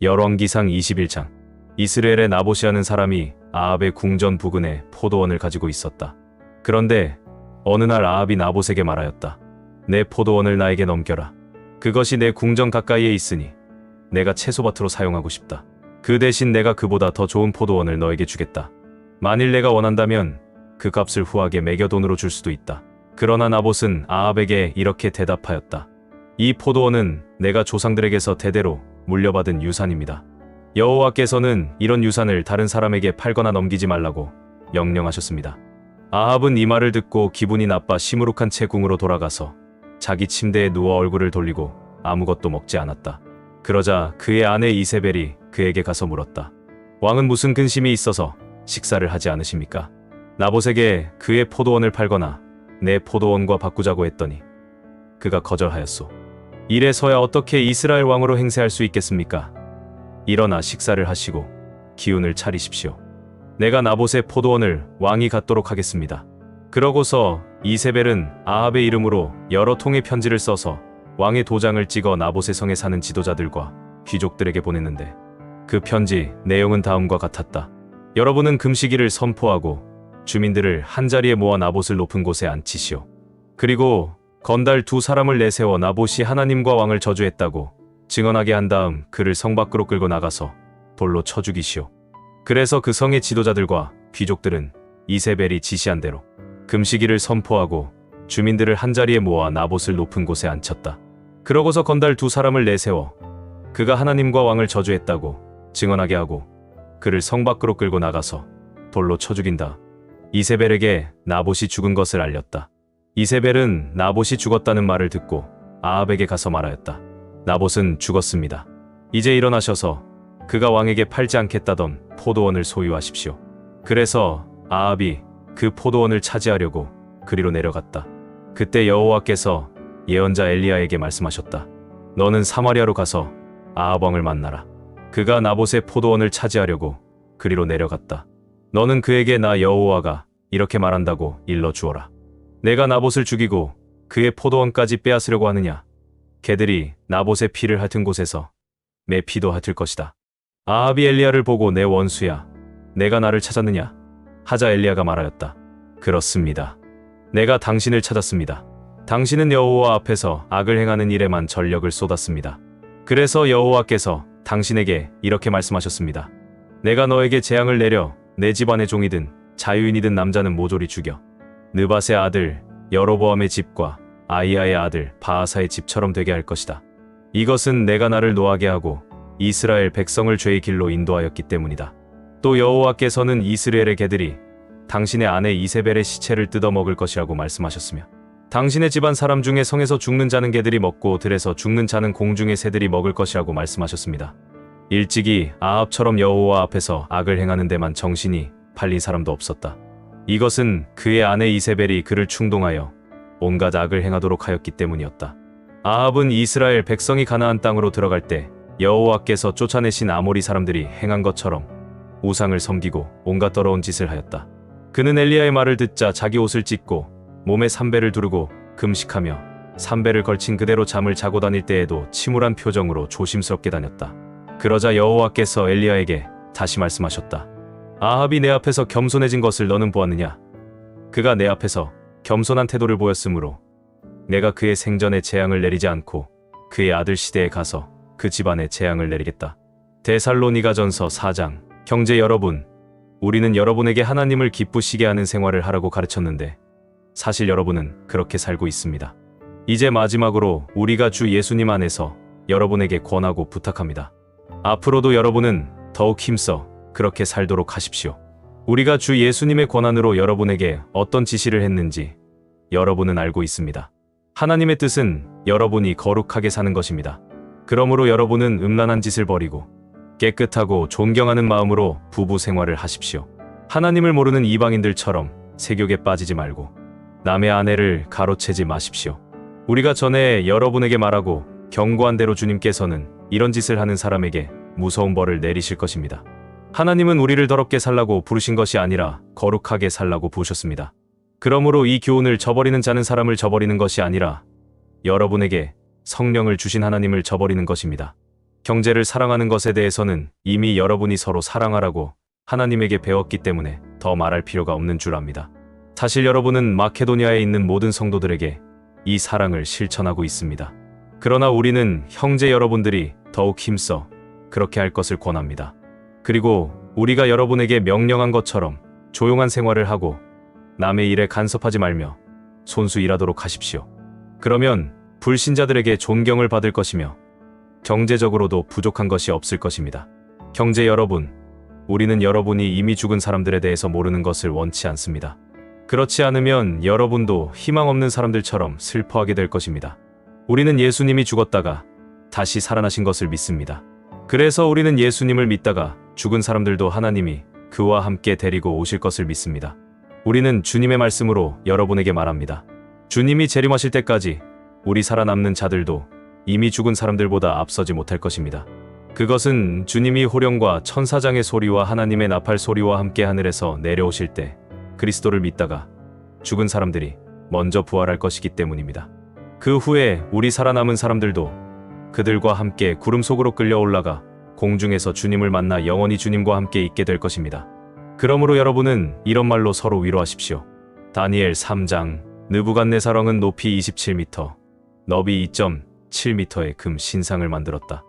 열왕기상 21장. 이스라엘의 나봇이라는 사람이 아합의 궁전 부근에 포도원을 가지고 있었다. 그런데 어느 날 아합이 나봇에게 말하였다. 내 포도원을 나에게 넘겨라. 그것이 내 궁전 가까이에 있으니 내가 채소밭으로 사용하고 싶다. 그 대신 내가 그보다 더 좋은 포도원을 너에게 주겠다. 만일 내가 원한다면 그 값을 후하게 매겨 돈으로 줄 수도 있다. 그러나 나봇은 아합에게 이렇게 대답하였다. 이 포도원은 내가 조상들에게서 대대로 물려받은 유산입니다. 여호와께서는 이런 유산을 다른 사람에게 팔거나 넘기지 말라고 명령하셨습니다. 아합은 이 말을 듣고 기분이 나빠 시무룩한 채 궁으로 돌아가서 자기 침대에 누워 얼굴을 돌리고 아무것도 먹지 않았다. 그러자 그의 아내 이세벨이 그에게 가서 물었다. 왕은 무슨 근심이 있어서 식사를 하지 않으십니까? 나봇에게 그의 포도원을 팔거나 내 포도원과 바꾸자고 했더니 그가 거절하였소. 이래서야 어떻게 이스라엘 왕으로 행세할 수 있겠습니까? 일어나 식사를 하시고 기운을 차리십시오. 내가 나봇의 포도원을 왕이 갖도록 하겠습니다. 그러고서 이세벨은 아합의 이름으로 여러 통의 편지를 써서 왕의 도장을 찍어 나봇의 성에 사는 지도자들과 귀족들에게 보냈는데 그 편지 내용은 다음과 같았다. 여러분은 금식일을 선포하고 주민들을 한자리에 모아 나봇을 높은 곳에 앉히시오. 그리고 건달 두 사람을 내세워 나봇이 하나님과 왕을 저주했다고 증언하게 한 다음 그를 성 밖으로 끌고 나가서 돌로 쳐 죽이시오. 그래서 그 성의 지도자들과 귀족들은 이세벨이 지시한 대로 금식일을 선포하고 주민들을 한자리에 모아 나봇을 높은 곳에 앉혔다. 그러고서 건달 두 사람을 내세워 그가 하나님과 왕을 저주했다고 증언하게 하고 그를 성 밖으로 끌고 나가서 돌로 쳐 죽인다. 이세벨에게 나봇이 죽은 것을 알렸다. 이세벨은 나봇이 죽었다는 말을 듣고 아합에게 가서 말하였다. 나봇은 죽었습니다. 이제 일어나셔서 그가 왕에게 팔지 않겠다던 포도원을 소유하십시오. 그래서 아합이 그 포도원을 차지하려고 그리로 내려갔다. 그때 여호와께서 예언자 엘리야에게 말씀하셨다. 너는 사마리아로 가서 아합 왕을 만나라. 그가 나봇의 포도원을 차지하려고 그리로 내려갔다. 너는 그에게 나 여호와가 이렇게 말한다고 일러 주어라. 내가 나봇을 죽이고 그의 포도원까지 빼앗으려고 하느냐? 개들이 나봇의 피를 핥은 곳에서 내 피도 핥을 것이다. 아합이 엘리야를 보고 내 원수야, 내가 나를 찾았느냐? 하자 엘리야가 말하였다. 그렇습니다. 내가 당신을 찾았습니다. 당신은 여호와 앞에서 악을 행하는 일에만 전력을 쏟았습니다. 그래서 여호와께서 당신에게 이렇게 말씀하셨습니다. 내가 너에게 재앙을 내려 내 집안의 종이든 자유인이든 남자는 모조리 죽여 느밧의 아들 여로보암의 집과 아이야의 아들 바아사의 집처럼 되게 할 것이다. 이것은 내가 나를 노하게 하고 이스라엘 백성을 죄의 길로 인도하였기 때문이다. 또 여호와께서는 이스라엘의 개들이 당신의 아내 이세벨의 시체를 뜯어 먹을 것이라고 말씀하셨으며 당신의 집안 사람 중에 성에서 죽는 자는 개들이 먹고 들에서 죽는 자는 공중의 새들이 먹을 것이라고 말씀하셨습니다. 일찍이 아합처럼 여호와 앞에서 악을 행하는 데만 정신이 팔린 사람도 없었다. 이것은 그의 아내 이세벨이 그를 충동하여 온갖 악을 행하도록 하였기 때문이었다. 아합은 이스라엘 백성이 가나안 땅으로 들어갈 때 여호와께서 쫓아내신 아모리 사람들이 행한 것처럼 우상을 섬기고 온갖 더러운 짓을 하였다. 그는 엘리야의 말을 듣자 자기 옷을 찢고 몸에 삼배를 두르고 금식하며 삼배를 걸친 그대로 잠을 자고 다닐 때에도 침울한 표정으로 조심스럽게 다녔다. 그러자 여호와께서 엘리야에게 다시 말씀하셨다. 아합이 내 앞에서 겸손해진 것을 너는 보았느냐? 그가 내 앞에서 겸손한 태도를 보였으므로 내가 그의 생전에 재앙을 내리지 않고 그의 아들 시대에 가서 그 집안에 재앙을 내리겠다. 데살로니가전서 4장. 형제 여러분, 우리는 여러분에게 하나님을 기쁘시게 하는 생활을 하라고 가르쳤는데 사실 여러분은 그렇게 살고 있습니다. 이제 마지막으로 우리가 주 예수님 안에서 여러분에게 권하고 부탁합니다. 앞으로도 여러분은 더욱 힘써 그렇게 살도록 하십시오. 우리가 주 예수님의 권한으로 여러분에게 어떤 지시를 했는지 여러분은 알고 있습니다. 하나님의 뜻은 여러분이 거룩하게 사는 것입니다. 그러므로 여러분은 음란한 짓을 버리고 깨끗하고 존경하는 마음으로 부부 생활을 하십시오. 하나님을 모르는 이방인들처럼 세욕에 빠지지 말고 남의 아내를 가로채지 마십시오. 우리가 전에 여러분에게 말하고 경고한 대로 주님께서는 이런 짓을 하는 사람에게 무서운 벌을 내리실 것입니다. 하나님은 우리를 더럽게 살라고 부르신 것이 아니라 거룩하게 살라고 부르셨습니다. 그러므로 이 교훈을 저버리는 자는 사람을 저버리는 것이 아니라 여러분에게 성령을 주신 하나님을 저버리는 것입니다. 형제를 사랑하는 것에 대해서는 이미 여러분이 서로 사랑하라고 하나님에게 배웠기 때문에 더 말할 필요가 없는 줄 압니다. 사실 여러분은 마케도니아에 있는 모든 성도들에게 이 사랑을 실천하고 있습니다. 그러나 우리는 형제 여러분들이 더욱 힘써 그렇게 할 것을 권합니다. 그리고 우리가 여러분에게 명령한 것처럼 조용한 생활을 하고 남의 일에 간섭하지 말며 손수 일하도록 하십시오. 그러면 불신자들에게 존경을 받을 것이며 경제적으로도 부족한 것이 없을 것입니다. 형제 여러분, 우리는 여러분이 이미 죽은 사람들에 대해서 모르는 것을 원치 않습니다. 그렇지 않으면 여러분도 희망 없는 사람들처럼 슬퍼하게 될 것입니다. 우리는 예수님이 죽었다가 다시 살아나신 것을 믿습니다. 그래서 우리는 예수님을 믿다가 죽은 사람들도 하나님이 그와 함께 데리고 오실 것을 믿습니다. 우리는 주님의 말씀으로 여러분에게 말합니다. 주님이 재림하실 때까지 우리 살아남는 자들도 이미 죽은 사람들보다 앞서지 못할 것입니다. 그것은 주님이 호령과 천사장의 소리와 하나님의 나팔 소리와 함께 하늘에서 내려오실 때 그리스도를 믿다가 죽은 사람들이 먼저 부활할 것이기 때문입니다. 그 후에 우리 살아남은 사람들도 그들과 함께 구름 속으로 끌려 올라가 공중에서 주님을 만나 영원히 주님과 함께 있게 될 것입니다. 그러므로 여러분은 이런 말로 서로 위로하십시오. 다니엘 3장. 느부갓네살왕은 높이 27m, 너비 2.7m의 금 신상을 만들었다.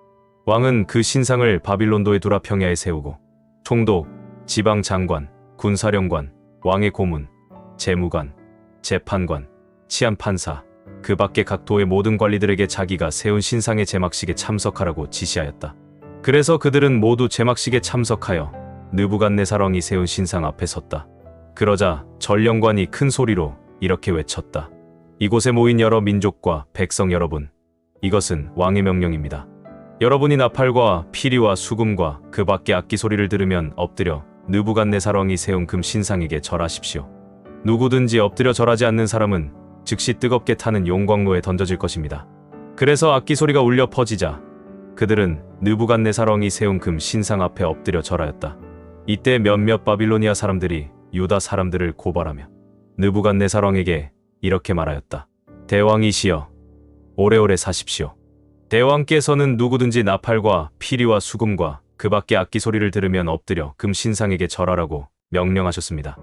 왕은 그 신상을 바빌론도의 두라 평야에 세우고 총독, 지방장관, 군사령관, 왕의 고문, 재무관, 재판관, 치안판사, 그 밖의 각 도의 모든 관리들에게 자기가 세운 신상의 제막식에 참석하라고 지시하였다. 그래서 그들은 모두 제막식에 참석하여 느부갓네살왕이 세운 신상 앞에 섰다. 그러자 전령관이 큰 소리로 이렇게 외쳤다. 이곳에 모인 여러 민족과 백성 여러분, 이것은 왕의 명령입니다. 여러분이 나팔과 피리와 수금과 그 밖의 악기 소리를 들으면 엎드려 느부갓네살왕이 세운 금 신상에게 절하십시오. 누구든지 엎드려 절하지 않는 사람은 즉시 뜨겁게 타는 용광로에 던져질 것입니다. 그래서 악기 소리가 울려 퍼지자 그들은 느부갓네살왕이 세운 금 신상 앞에 엎드려 절하였다. 이때 몇몇 바빌로니아 사람들이 유다 사람들을 고발하며 느부갓네살왕에게 이렇게 말하였다. 대왕이시여, 오래오래 사십시오. 대왕께서는 누구든지 나팔과 피리와 수금과 그 밖의 악기 소리를 들으면 엎드려 금 신상에게 절하라고 명령하셨습니다.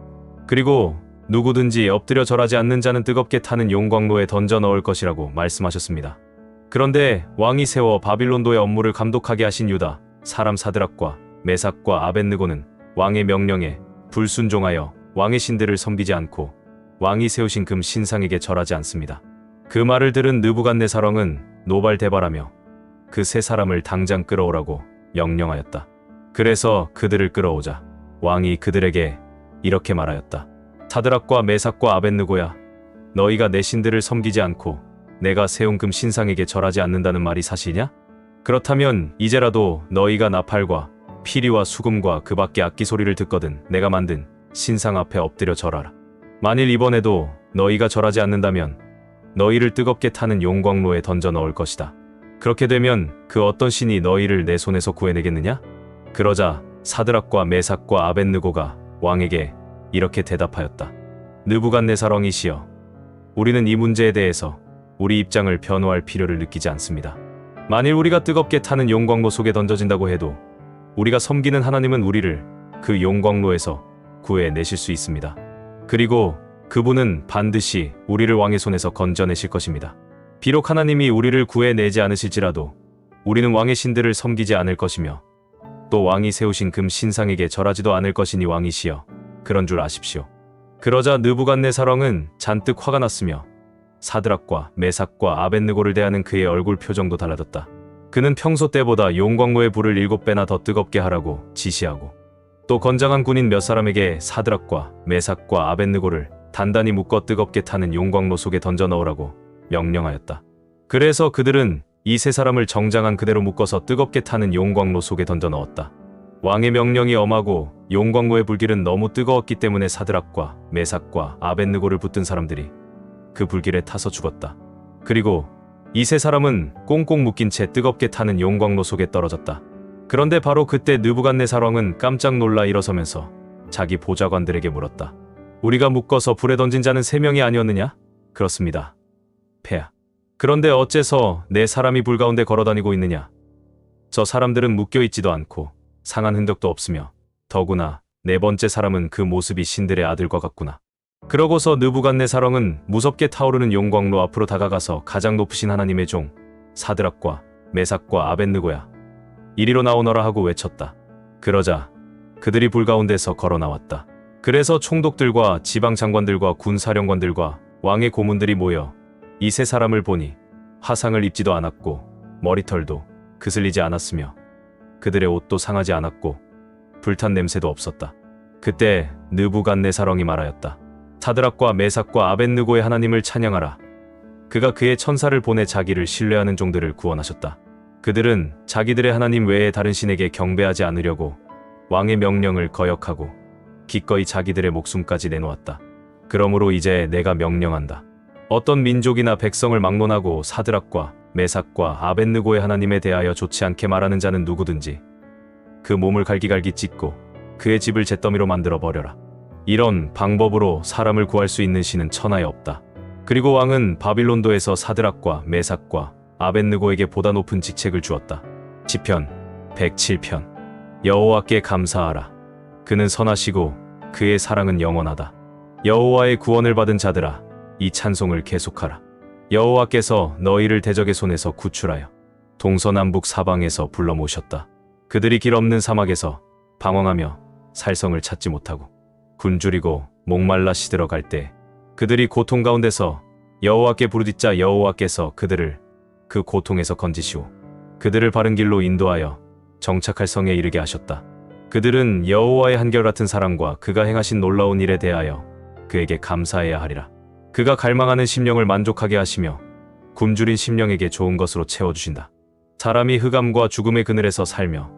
그리고 누구든지 엎드려 절하지 않는 자는 뜨겁게 타는 용광로에 던져 넣을 것이라고 말씀하셨습니다. 그런데 왕이 세워 바빌론도의 업무를 감독하게 하신 유다 사람 사드락과 메삭과 아벳느고는 왕의 명령에 불순종하여 왕의 신들을 섬기지 않고 왕이 세우신 금 신상에게 절하지 않습니다. 그 말을 들은 느부갓네살왕은 노발대발하며 그 세 사람을 당장 끌어오라고 명령하였다. 그래서 그들을 끌어오자 왕이 그들에게 이렇게 말하였다. 사드락과 메삭과 아벳느고야, 너희가 내 신들을 섬기지 않고 내가 세운 금 신상에게 절하지 않는다는 말이 사실이냐? 그렇다면 이제라도 너희가 나팔과 피리와 수금과 그 밖의 악기 소리를 듣거든 내가 만든 신상 앞에 엎드려 절하라. 만일 이번에도 너희가 절하지 않는다면 너희를 뜨겁게 타는 용광로에 던져 넣을 것이다. 그렇게 되면 그 어떤 신이 너희를 내 손에서 구해내겠느냐? 그러자 사드락과 메삭과 아벳느고가 왕에게 이렇게 대답하였다. 느부갓네살왕이시여, 우리는 이 문제에 대해서 우리 입장을 변호할 필요를 느끼지 않습니다. 만일 우리가 뜨겁게 타는 용광로 속에 던져진다고 해도 우리가 섬기는 하나님은 우리를 그 용광로에서 구해내실 수 있습니다. 그리고 그분은 반드시 우리를 왕의 손에서 건져내실 것입니다. 비록 하나님이 우리를 구해내지 않으실지라도 우리는 왕의 신들을 섬기지 않을 것이며 또 왕이 세우신 금 신상에게 절하지도 않을 것이니 왕이시여, 그런 줄 아십시오. 그러자 느부갓네살왕은 잔뜩 화가 났으며 사드락과 메삭과 아벳느고를 대하는 그의 얼굴 표정도 달라졌다. 그는 평소 때보다 용광로의 불을 7배나 더 뜨겁게 하라고 지시하고 또 건장한 군인 몇 사람에게 사드락과 메삭과 아벳느고를 단단히 묶어 뜨겁게 타는 용광로 속에 던져 넣으라고 명령하였다. 그래서 그들은 이 세 사람을 정장한 그대로 묶어서 뜨겁게 타는 용광로 속에 던져 넣었다. 왕의 명령이 엄하고 용광로의 불길은 너무 뜨거웠기 때문에 사드락과 메삭과 아벳느고를 붙든 사람들이 그 불길에 타서 죽었다. 그리고 이 세 사람은 꽁꽁 묶인 채 뜨겁게 타는 용광로 속에 떨어졌다. 그런데 바로 그때 느부갓네살왕은 깜짝 놀라 일어서면서 자기 보좌관들에게 물었다. 우리가 묶어서 불에 던진 자는 3명이 아니었느냐? 그렇습니다. 폐하. 그런데 어째서 내 사람이 불 가운데 걸어다니고 있느냐? 저 사람들은 묶여있지도 않고 상한 흔적도 없으며 더구나 네 번째 사람은 그 모습이 신들의 아들과 같구나. 그러고서 느부갓네살왕은 무섭게 타오르는 용광로 앞으로 다가가서 가장 높으신 하나님의 종 사드락과 메삭과 아벳느고야 이리로 나오너라 하고 외쳤다. 그러자 그들이 불 가운데서 걸어 나왔다. 그래서 총독들과 지방장관들과 군사령관들과 왕의 고문들이 모여 이 세 사람을 보니 화상을 입지도 않았고 머리털도 그슬리지 않았으며 그들의 옷도 상하지 않았고 불탄 냄새도 없었다. 그때 느부갓네살왕이 말하였다. 사드락과 메삭과 아벳느고의 하나님을 찬양하라. 그가 그의 천사를 보내 자기를 신뢰하는 종들을 구원하셨다. 그들은 자기들의 하나님 외에 다른 신에게 경배하지 않으려고 왕의 명령을 거역하고 기꺼이 자기들의 목숨까지 내놓았다. 그러므로 이제 내가 명령한다. 어떤 민족이나 백성을 막론하고 사드락과 메삭과 아벳느고의 하나님에 대하여 좋지 않게 말하는 자는 누구든지 그 몸을 갈기갈기 찢고 그의 집을 잿더미로 만들어 버려라. 이런 방법으로 사람을 구할 수 있는 신은 천하에 없다. 그리고 왕은 바빌론도에서 사드락과 메삭과 아벳느고에게 보다 높은 직책을 주었다. 시편 107편. 여호와께 감사하라. 그는 선하시고 그의 사랑은 영원하다. 여호와의 구원을 받은 자들아, 이 찬송을 계속하라. 여호와께서 너희를 대적의 손에서 구출하여 동서남북 사방에서 불러 모셨다. 그들이 길 없는 사막에서 방황하며 살성을 찾지 못하고 굶주리고 목말라 시들어갈 때 그들이 고통 가운데서 여호와께 부르짖자 여호와께서 그들을 그 고통에서 건지시오 그들을 바른 길로 인도하여 정착할 성에 이르게 하셨다. 그들은 여호와의 한결같은 사랑과 그가 행하신 놀라운 일에 대하여 그에게 감사해야 하리라. 그가 갈망하는 심령을 만족하게 하시며 굶주린 심령에게 좋은 것으로 채워주신다. 사람이 흑암과 죽음의 그늘에서 살며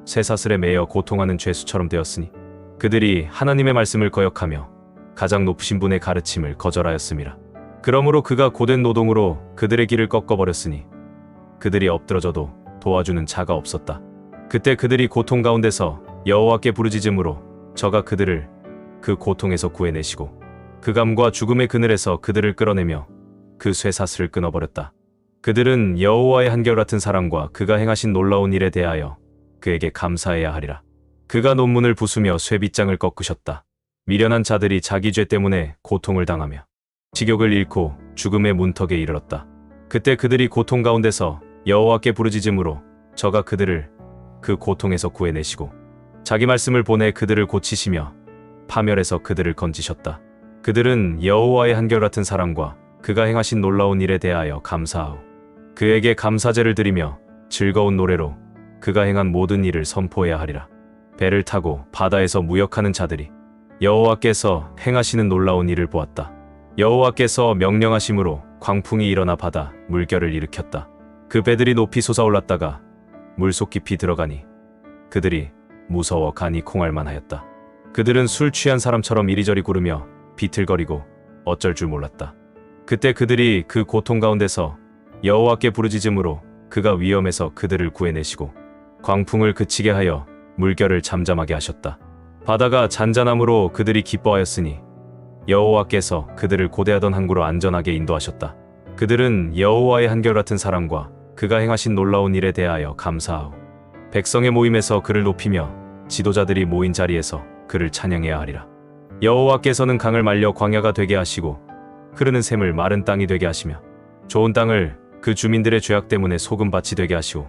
쇠사슬에 매여 고통하는 죄수처럼 되었으니 그들이 하나님의 말씀을 거역하며 가장 높으신 분의 가르침을 거절하였음이라. 그러므로 그가 고된 노동으로 그들의 길을 꺾어버렸으니 그들이 엎드러져도 도와주는 자가 없었다. 그때 그들이 고통 가운데서 여호와께 부르짖음으로 저가 그들을 그 고통에서 구해내시고 흑암과 죽음의 그늘에서 그들을 끌어내며 그 쇠사슬을 끊어버렸다. 그들은 여호와의 한결같은 사랑과 그가 행하신 놀라운 일에 대하여 그에게 감사해야 하리라. 그가 논문을 부수며 쇠빗장을 꺾으셨다. 미련한 자들이 자기 죄 때문에 고통을 당하며 식욕을 잃고 죽음의 문턱에 이르렀다. 그때 그들이 고통 가운데서 여호와께 부르짖음으로 저가 그들을 그 고통에서 구해내시고 자기 말씀을 보내 그들을 고치시며 파멸에서 그들을 건지셨다. 그들은 여호와의 한결같은 사랑과 그가 행하신 놀라운 일에 대하여 감사하오. 그에게 감사제를 드리며 즐거운 노래로 그가 행한 모든 일을 선포해야 하리라. 배를 타고 바다에서 무역하는 자들이 여호와께서 행하시는 놀라운 일을 보았다. 여호와께서 명령하심으로 광풍이 일어나 바다 물결을 일으켰다. 그 배들이 높이 솟아올랐다가 물속 깊이 들어가니 그들이 무서워 간이 콩알만 하였다. 그들은 술 취한 사람처럼 이리저리 구르며 비틀거리고 어쩔 줄 몰랐다. 그때 그들이 그 고통 가운데서 여호와께 부르짖음으로 그가 위험에서 그들을 구해내시고 광풍을 그치게 하여 물결을 잠잠하게 하셨다. 바다가 잔잔함으로 그들이 기뻐하였으니 여호와께서 그들을 고대하던 항구로 안전하게 인도하셨다. 그들은 여호와의 한결같은 사랑과 그가 행하신 놀라운 일에 대하여 감사하오. 백성의 모임에서 그를 높이며 지도자들이 모인 자리에서 그를 찬양해야 하리라. 여호와께서는 강을 말려 광야가 되게 하시고 흐르는 샘을 마른 땅이 되게 하시며 좋은 땅을 그 주민들의 죄악 때문에 소금밭이 되게 하시고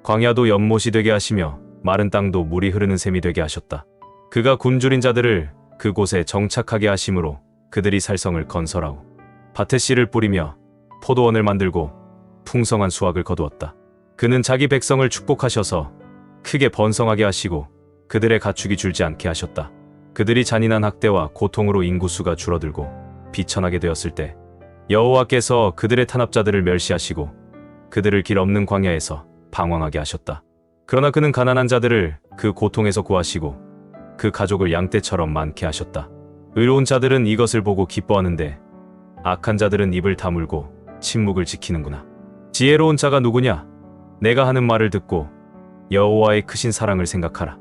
광야도 연못이 되게 하시며 마른 땅도 물이 흐르는 샘이 되게 하셨다. 그가 굶주린 자들을 그곳에 정착하게 하심으로 그들이 살성을 건설하고 밭에 씨를 뿌리며 포도원을 만들고 풍성한 수확을 거두었다. 그는 자기 백성을 축복하셔서 크게 번성하게 하시고 그들의 가축이 줄지 않게 하셨다. 그들이 잔인한 학대와 고통으로 인구수가 줄어들고 비천하게 되었을 때 여호와께서 그들의 탄압자들을 멸시하시고 그들을 길 없는 광야에서 방황하게 하셨다. 그러나 그는 가난한 자들을 그 고통에서 구하시고 그 가족을 양떼처럼 많게 하셨다. 의로운 자들은 이것을 보고 기뻐하는데 악한 자들은 입을 다물고 침묵을 지키는구나. 지혜로운 자가 누구냐? 내가 하는 말을 듣고 여호와의 크신 사랑을 생각하라.